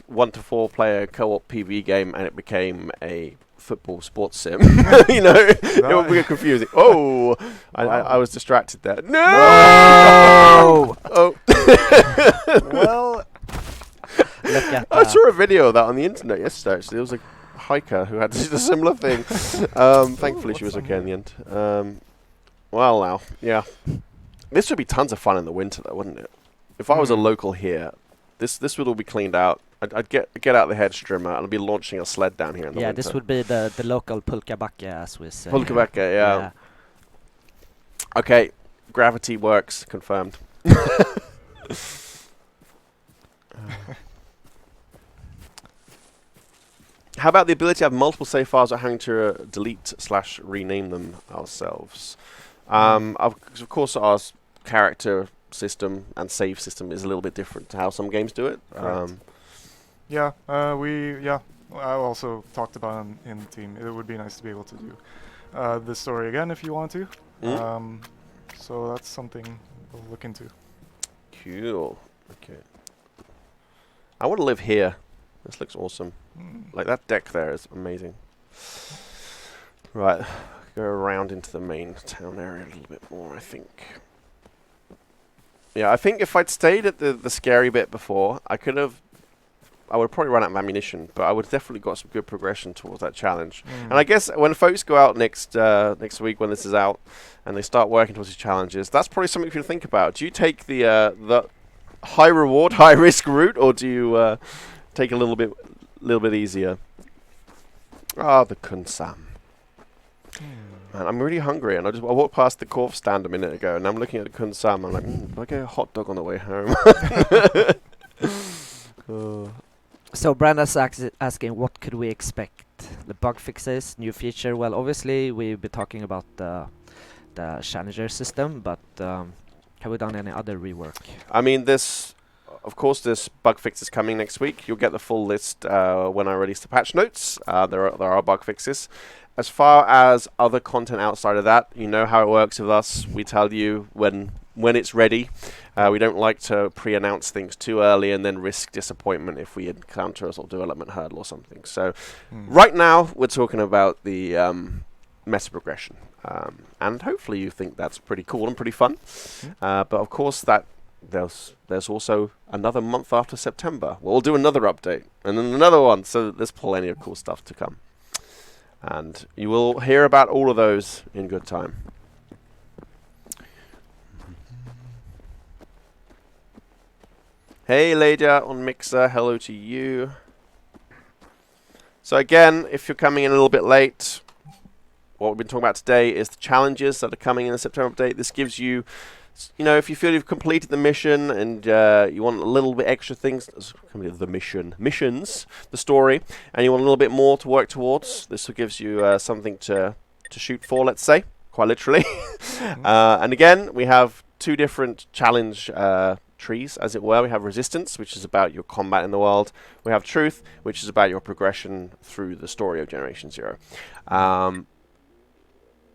1 to 4 player co-op PvE game and it became a football sports sim, it would be confusing. Oh, I was distracted there. No! Oh. Well, look at I that. saw a video of that on the internet yesterday. Actually, there was a hiker who had a similar thing. Thankfully, she was okay in the end. Well, now, yeah, this would be tons of fun in the winter, though, wouldn't it? If I was a local here, this would all be cleaned out. I'd get out the hedge trimmer and I'd be launching a sled down here in the winter. This would be the local pulkabacke, as we say. Pulkabacke, yeah. Okay, gravity works, confirmed. How about the ability to have multiple save files without having to delete/rename them ourselves? Of course, our character system and save system is a little bit different to how some games do it. I also talked about in the team. It would be nice to be able to do the story again if you want to. So that's something we'll look into. Cool. Okay. I want to live here. This looks awesome. Like that deck there is amazing. Right. Go around into the main town area a little bit more, I think. Yeah, I think if I'd stayed at the scary bit before, I would have probably run out of ammunition, but I would have definitely got some good progression towards that challenge. And I guess when folks go out next week when this is out, and they start working towards these challenges, that's probably something for you to think about. Do you take the high reward, high risk route, or do you take a little bit easier? Ah, the Kunsam. Man, I'm really hungry, and I walked past the Korf stand a minute ago, and I'm looking at the Kunsam. I'm like, do I get a hot dog on the way home? So Brandon's asking, what could we expect? The bug fixes, new feature. Well, obviously we'll be talking about the Challenger system, but have we done any other rework? I mean, of course, this bug fix is coming next week. You'll get the full list when I release the patch notes. There are bug fixes. As far as other content outside of that, you know how it works with us. We tell you when it's ready. We don't like to pre-announce things too early and then risk disappointment if we encounter a sort of development hurdle or something. So right now, we're talking about the meta progression. And hopefully you think that's pretty cool and pretty fun. But of course, there's also another month after September. We'll do another update and then another one. So there's plenty of cool stuff to come. And you will hear about all of those in good time. Hey, Lydia on Mixer, hello to you. So again, if you're coming in a little bit late, what we've been talking about today is the challenges that are coming in the September update. This gives you, if you feel you've completed the mission and you want a little bit extra things, missions, the story, and you want a little bit more to work towards, this gives you something to shoot for, let's say, quite literally. And again, we have two different challenge trees, as it were. We have Resistance, which is about your combat in the world. We have Truth, which is about your progression through the story of Generation Zero.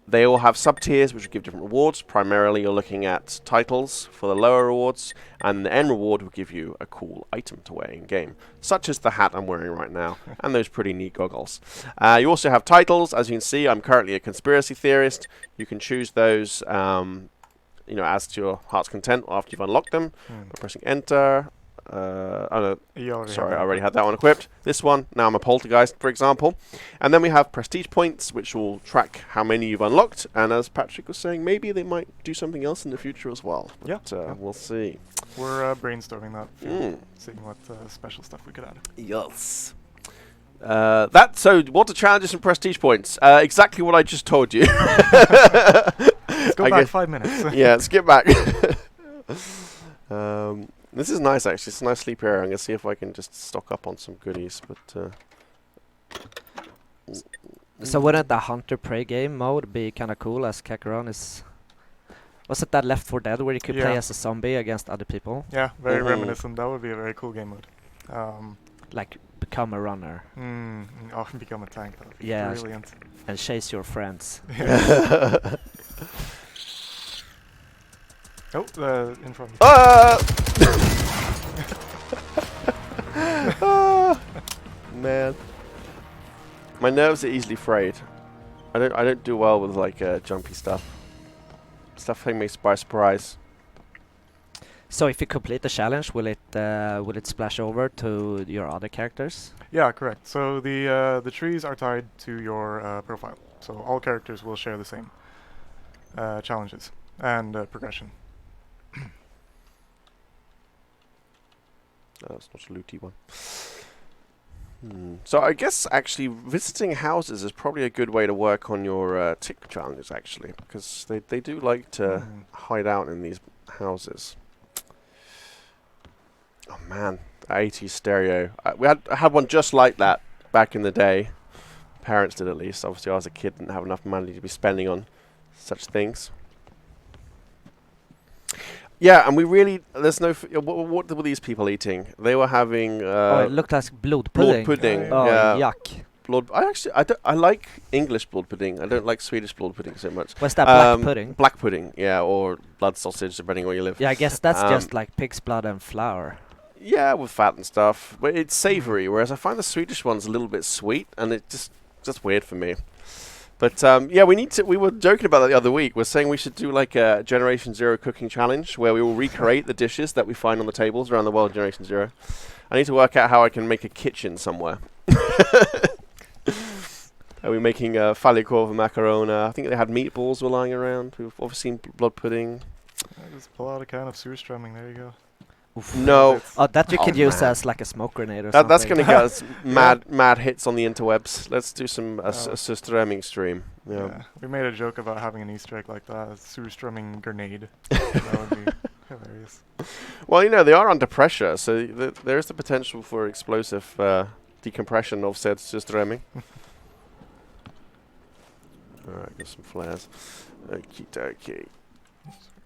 They all have sub-tiers, which will give different rewards. Primarily, you're looking at titles for the lower rewards, and the end reward will give you a cool item to wear in-game, such as the hat I'm wearing right now, and those pretty neat goggles. You also have titles. As you can see, I'm currently a conspiracy theorist. You can choose those as to your heart's content after you've unlocked them by pressing enter. oh no, You already sorry, have I that. already had that one equipped. This one, now I'm a poltergeist, for example. And then we have prestige points, which will track how many you've unlocked. And as Patrick was saying, maybe they might do something else in the future as well. But, Yeah. we'll see. We're brainstorming that, Mm. seeing what special stuff we could add. Yes. So what are challenges and prestige points? Exactly what I just told you. Let's go I back guess- 5 minutes. Yeah, let's get back. This is nice, actually. It's a nice sleep area. I'm going to see if I can just stock up on some goodies. But So wouldn't the hunter prey game mode be kind of cool, as Kakarot is? Was it that Left 4 Dead where you could play Yeah. as a zombie against other people, Yeah, very Mhm. reminiscent. That would be a very cool game mode. like become a runner Oh, become a tank. That would be Yeah. brilliant. and chase your friends? Oh, in front. Ah, man, my nerves are easily frayed. I don't do well with like jumpy stuff. Stuff taking me by surprise. So if you complete the challenge, will it splash over to your other characters? Yeah, correct. So the trees are tied to your profile. So all characters will share the same challenges and progression. That's not a looty one. So I guess actually visiting houses is probably a good way to work on your tick challenges, actually, because they do like to hide out in these houses. Oh man, 80s stereo. I had one just like that back in the day. Parents did, at least. Obviously, I was a kid, didn't have enough money to be spending on such things. Yeah, and we really, there's no, what were these people eating? They were having It looked like blood blood pudding. pudding. Oh, Yeah, yuck. blood. I like English blood pudding. I don't like Swedish blood pudding so much. What's that, black pudding? Black pudding, yeah, or blood sausage, depending where you live. Yeah, I guess that's Um, just like pig's blood and flour. Yeah, with fat and stuff, but it's savoury. Whereas I find the Swedish one's a little bit sweet, and it's just weird for me. But yeah, we were joking about that the other week. We're saying we should do like a Generation Zero cooking challenge where we will recreate the dishes that we find on the tables around the world. Generation Zero. I need to work out how I can make a kitchen somewhere. Are we making fallikorv and macarona? I think they had meatballs were lying around. We've obviously seen blood pudding. Just pull out a can of surströmming. There you go. No, Oh, that you could use man. as like a smoke grenade or something. that's going to get us mad hits on the interwebs. Let's do some a surströmming stream. Yeah. We made a joke about having an Easter egg like that, a surströmming grenade. That would be hilarious. Well, you know, they are under pressure, so there is the potential for explosive decompression of said surströmming. Alright, got some flares. Okie dokie.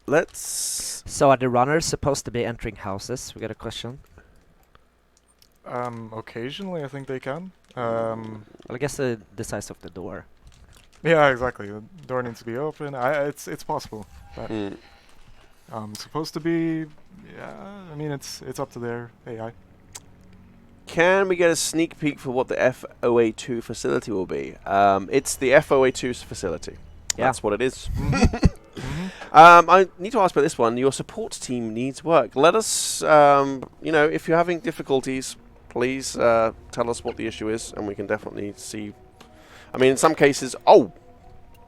Let's... So are the runners supposed to be entering houses? We got a question. Occasionally, I think they can. Well, I guess the size of the door. Yeah, exactly. The door needs to be open. It's possible. But, supposed to be. Yeah, I mean it's up to their AI. Can we get a sneak peek for what the FOA2 facility will be? It's the FOA2 facility. Yeah. That's what it is. Mm-hmm. I need to ask about this one. Your support team needs work. Let us, if you're having difficulties, please tell us what the issue is, and we can definitely see. I mean, in some cases, oh,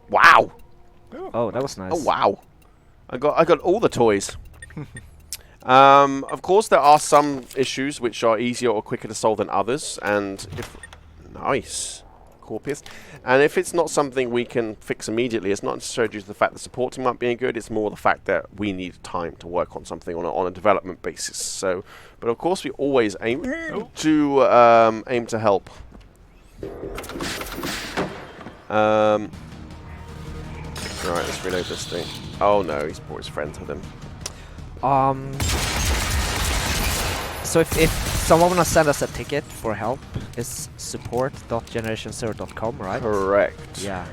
wow, Oh, that was nice. oh wow, I got all the toys. Of course, there are some issues which are easier or quicker to solve than others, and if nice. Corpius. And if it's not something we can fix immediately, it's not necessarily due to the fact the support team might be good, it's more the fact that we need time to work on something on a development basis. So, but of course we always aim to help. Alright, let's reload this thing. Oh no, he's brought his friends with him. So if someone wanna send us a ticket for help, it's support.generationsero.com, right? Correct. Yeah.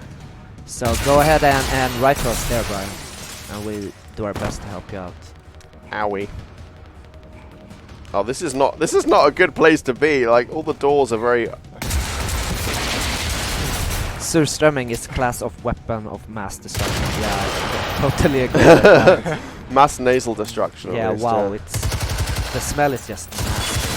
So go ahead and write to us there, Brian, and we do our best to help you out. Owie. Oh, this is not a good place to be. Like, all the doors are very... Surströmming is class of weapon of mass destruction. Yeah, I totally agree with that. mass nasal destruction. Yeah, at least, wow, it's The smell is just nasty.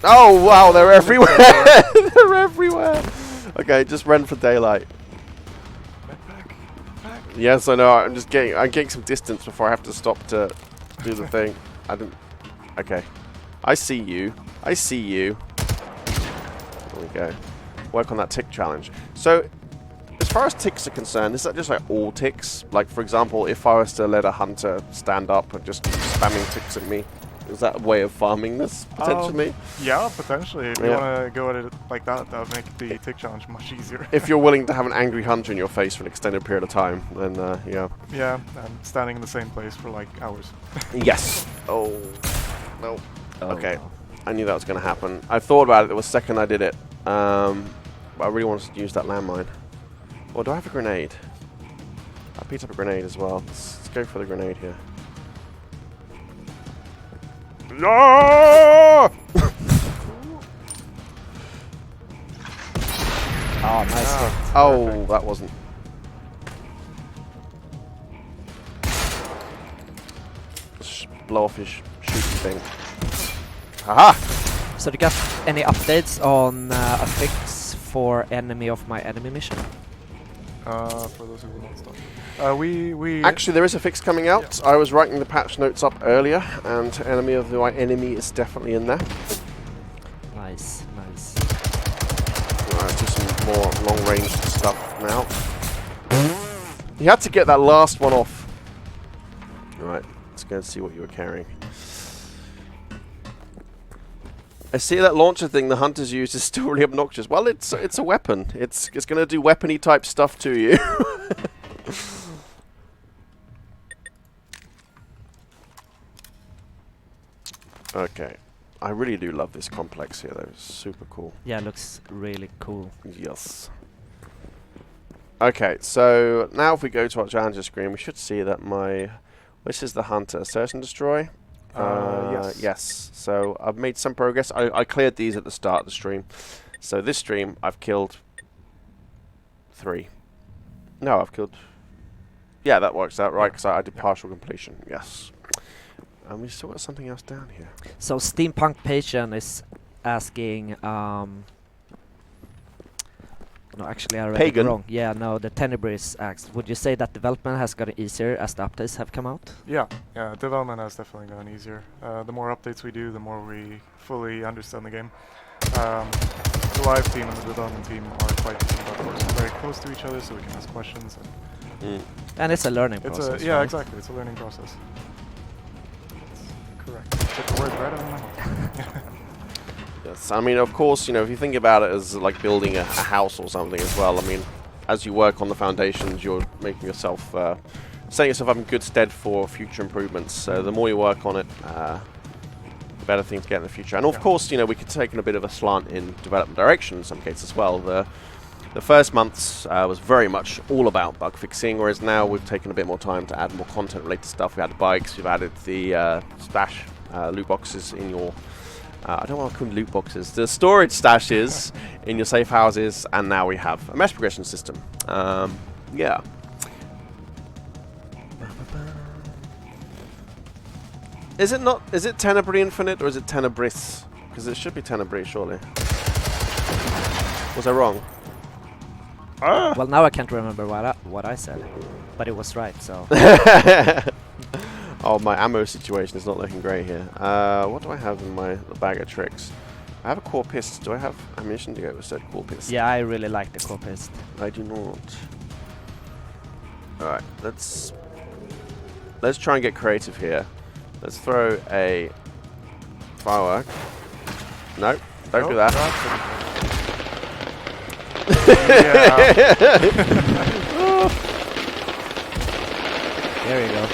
Oh wow, they're everywhere. They're everywhere. Okay, just run for daylight. Back. Yes, I know. I'm getting some distance before I have to stop to do the thing. I didn't. Okay, I see you. I see you. There we go. Work on that tick challenge. So, as far as ticks are concerned, is that just like all ticks? Like, for example, if I was to let a hunter stand up and just keep spamming ticks at me, is that a way of farming this potentially? Yeah, potentially. If you Yeah. want to go at it like that, that would make the tick challenge much easier. If you're willing to have an angry hunter in your face for an extended period of time, then yeah. Yeah, and standing in the same place for like hours. Yes. Oh. No. Oh, Okay. wow. I knew that was going to happen. I thought about it the second I did it. But I really wanted to use that landmine. Well, do I have a grenade? I picked up a grenade as well. Let's go for the grenade here. No! Oh, nice hit. Oh, that wasn't. Blow off his shooting thing. Haha! So do you got any updates on a fix for enemy of my enemy mission? For those who will not stop. We Actually, there is a fix coming out. I was writing the patch notes up earlier, and enemy of my enemy is definitely in there. Nice, nice. Alright, do some more long-range stuff now. You had to get that last one off. Alright, let's go and see what you were carrying. I see that launcher thing the hunters use is still really obnoxious. Well, it's a weapon. It's going to do weapony type stuff to you. Okay. I really do love this complex here, though. It's super cool. Yeah, it looks really cool. Yes. Okay, so now if we go to our challenger screen, we should see that this is the hunter. Search and destroy? Yes. Yes. So I've made some progress. I cleared these at the start of the stream. So this stream, I've killed 3. No, I've killed... Yeah, that works out, right? Because I did partial completion. Yes. And we still got something else down here. So Steampunk Patient is asking, no, actually I read Pagan? it wrong. Yeah, no, the Tenebris asked, would you say that development has gotten easier as the updates have come out? Yeah, development has definitely gotten easier. The more updates we do, the more we fully understand the game. The live team and the development team are quite very close to each other, so we can ask questions. And And it's a learning it's process. yeah, right? exactly. It's a learning process. That's correct. Took the word right out of my mouth. Yes, I mean, of course, if you think about it as like building a house or something as well, I mean, as you work on the foundations, you're making yourself, setting yourself up in good stead for future improvements. So the more you work on it, the better things get in the future. And of course, we could take in a bit of a slant in development direction in some cases as well. The first months was very much all about bug fixing, whereas now we've taken a bit more time to add more content-related stuff. We added bikes, we've added the stash loot boxes in your... I don't want to call them loot boxes. The storage stashes in your safe houses, and now we have a mesh progression system. Yeah. Is it Tenebrae Infinite or is it Tenebris? Because it should be Tenebrae, surely. Was I wrong? Well, now I can't remember what I said, but it was right, so... Oh, my ammo situation is not looking great here. What do I have in my bag of tricks? I have a core pist. Do I have ammunition to go with said core pist? Yeah, I really like the Corpist. I do not. Alright, let's try and get creative here. Let's throw a firework. No, don't do that. There you go.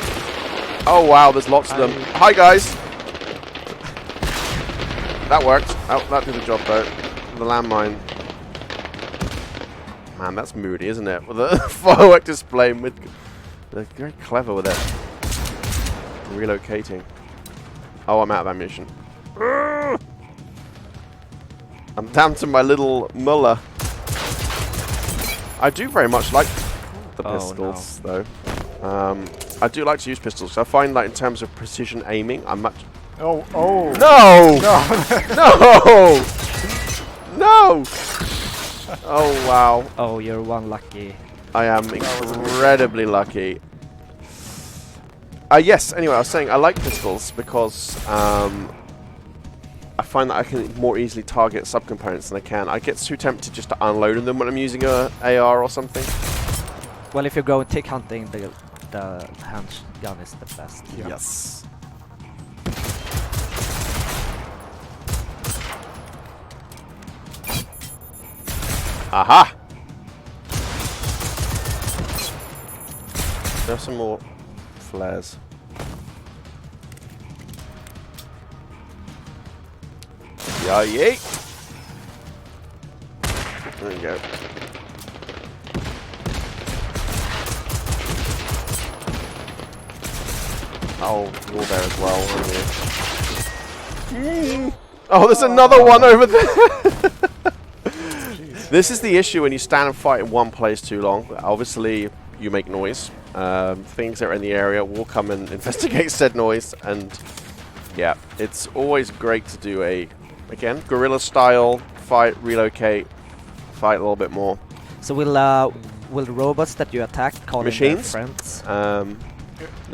Oh wow, there's lots of them. Hi guys! That worked. Oh, that did the job though. The landmine. Man, that's moody, isn't it? With the firework display. They're very clever with it. Relocating. Oh, I'm out of ammunition. I'm down to my little Muller. I do very much like... the Oh, pistols, though. I do like to use pistols. I find that in terms of precision aiming, I'm much... Oh, oh. No! No. No! No! Oh, wow. Oh, you're one lucky. I am incredibly lucky. Yes, anyway, I was saying I like pistols because I find that I can more easily target subcomponents than I can. I get too tempted just to unload them when I'm using a AR or something. Well, if you go tick hunting, the handgun is the best. Yeah. Yes. Aha! There's some more flares. Yeah, yeet! There you go. Oh, you're there as well, aren't you? Oh, there's another one over there! This is the issue when you stand and fight in one place too long. Obviously, you make noise. Things that are in the area will come and investigate said noise, and yeah, it's always great to do a, again, guerrilla style fight, relocate, fight a little bit more. So will the robots that you attack call in their Machines? friends? The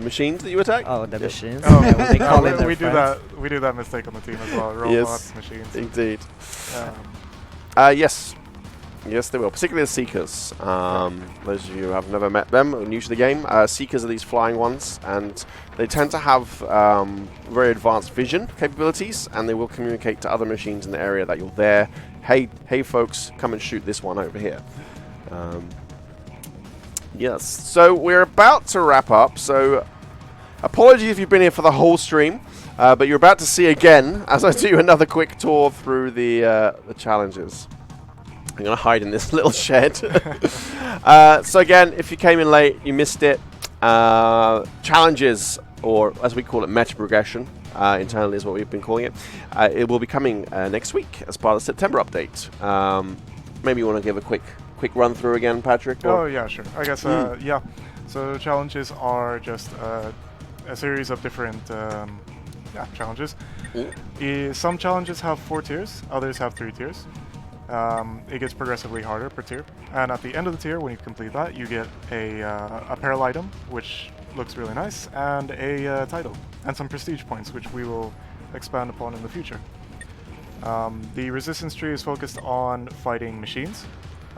machines that you attack? Oh, the machines. Oh, Yeah, will they call in their we do friends? that. We do that mistake on the team as well. Robots, Yes, machines. indeed. Um, Yes, they will. Particularly the Seekers. Those of you who have never met them or new to the game, Seekers are these flying ones, and they tend to have very advanced vision capabilities, and they will communicate to other machines in the area that you're there. Hey, folks, come and shoot this one over here. Yes, so we're about to wrap up, so apologies if you've been here for the whole stream, but you're about to see again as I do another quick tour through the challenges. I'm going to hide in this little shed. So again, if you came in late, you missed it. Challenges, or as we call it, meta progression, internally is what we've been calling it. It will be coming next week as part of the September update. Maybe you want to give a quick run through again, Patrick? Oh yeah, sure. I guess yeah. So challenges are just a series of different challenges. Some challenges have 4 tiers, others have 3 tiers. It gets progressively harder per tier, and at the end of the tier, when you complete that, you get a apparel item, which looks really nice, and a title, and some prestige points, which we will expand upon in the future. The resistance tree is focused on fighting machines,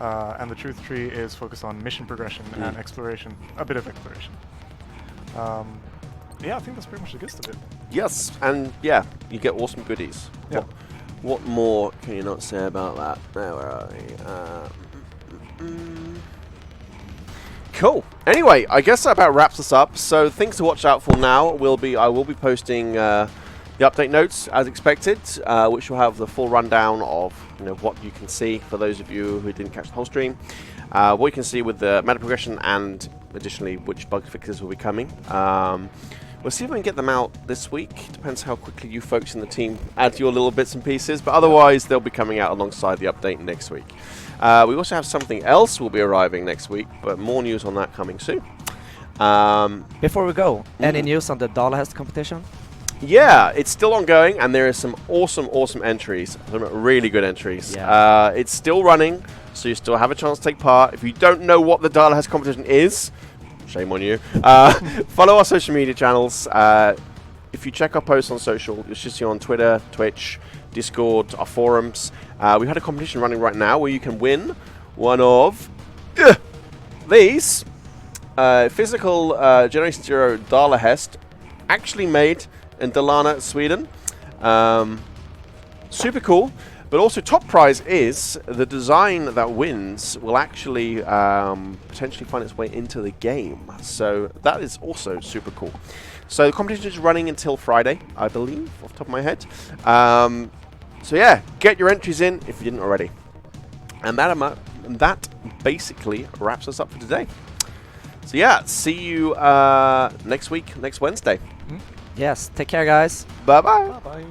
and the truth tree is focused on mission progression and exploration, a bit of exploration. Yeah, I think that's pretty much the gist of it. Yes, and yeah, you get awesome goodies. Yeah. What more can you not say about that? Where are we? Cool. Anyway, I guess that about wraps us up. So things to watch out for now will be I will be posting the update notes as expected, which will have the full rundown of what you can see for those of you who didn't catch the whole stream, what you can see with the meta progression, and additionally which bug fixes will be coming. We'll see if we can get them out this week. Depends how quickly you folks in the team add your little bits and pieces, but otherwise they'll be coming out alongside the update next week. We also have something else will be arriving next week, but more news on that coming soon. Before we go, any news on the Dollhest competition? Yeah, it's still ongoing, and there is some awesome entries, some really good entries. Yeah. It's still running, so you still have a chance to take part. If you don't know what the Dial-Has competition is, shame on you. Follow our social media channels. If you check our posts on social, you'll just see on Twitter, Twitch, Discord, our forums. We had a competition running right now where you can win one of these physical Generation Zero Dalahest, actually made in Dalarna, Sweden. Super cool. But also top prize is the design that wins will actually potentially find its way into the game. So that is also super cool. So the competition is running until Friday, I believe, off the top of my head. So yeah, get your entries in if you didn't already. And that basically wraps us up for today. So yeah, see you next week, next Wednesday. Yes, take care guys. Bye-bye. Bye-bye.